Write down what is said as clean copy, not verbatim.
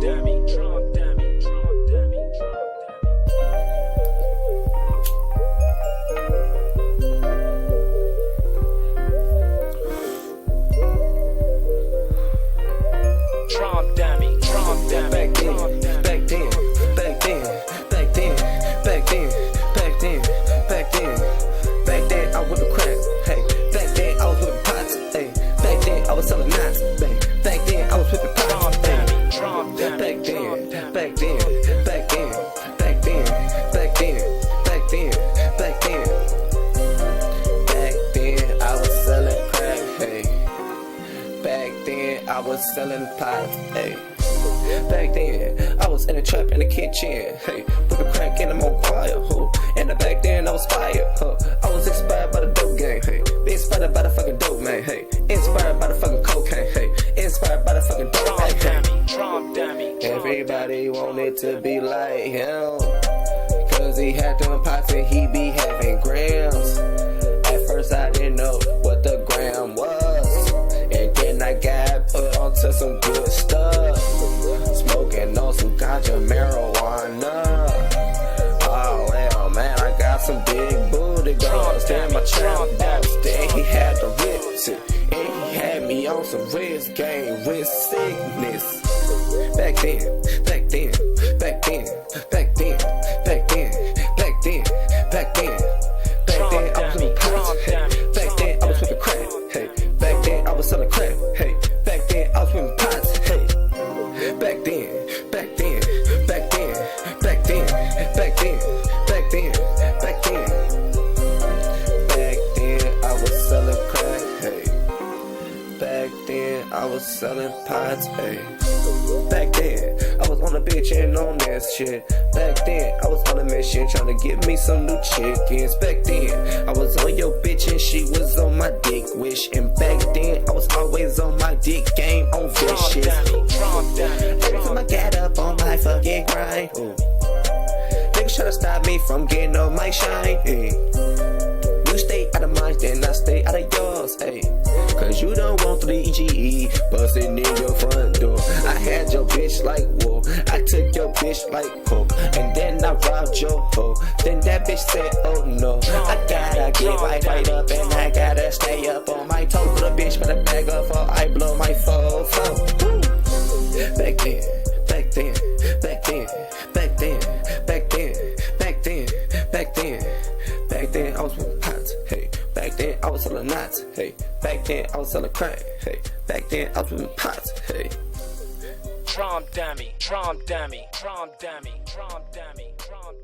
Back then I was a crack, hey. Back then I was whipping pots, hey. Back then I was selling knots, hey. Back then I was whipping pots, hey. Back then, back then, back then, back then, back then, back then, back then. Back then I was selling crack, hey. Back then I was selling pots, hey. Back then, I was in the trap in the kitchen, hey, with the crack in the more quiet, huh. And back then I was fired, huh. I was inspired by the dope game, hey. Inspired by the fucking dope man, hey. Inspired by the fucking cocaine, hey. Inspired by the fucking dope man, hey. Everybody wanted to be like him, cause he had them pots and he be having grams. At first I didn't know what the gram was, and then I got put onto some good stuff. Smoking on some ganja marijuana. Oh well, man, I got some big booty girls. Then my trap boss, then he had the whips, and he had me on some wrist game, wrist sickness. Back then, back then, back then, back then, back then, back then, back then, back then I was in pots, hey. Back then I was whipping crack, hey. Back then I was selling crack, hey. Back then I was whipping pots, hey. Back then, back then, back then, back then, back then, back then, back then. Back then I was selling crack, hey. Back then I was selling pots, hey. Back then I was on a bitch and on that shit. Back then I was on a mission trying to get me some new chickens. Back then I was on your bitch and she was on my dick wish. And back then I was always on my dick game on vicious. Every time I got up on my fucking grind, niggas try to stop me from getting on my shine, hey. You stay out of mine, then I stay out of yours, hey. Cause you don't want 3GE bustin' in your front door. I had your bitch like whoa, I took your bitch like coke, and then I robbed your hoe. Then that bitch said, oh no, I gotta get right up, and I gotta stay up on my toes. The bitch better bag up or I blow my phone. Back then, back then, back then, back then, back then, back then, back then, back then I was with pots, hey. Back then I was selling knots, hey. Back then I was selling crack, hey. Back then I was with pots, hey. Drum dummy, drum dummy, drum dummy, drum dummy, drum dummy.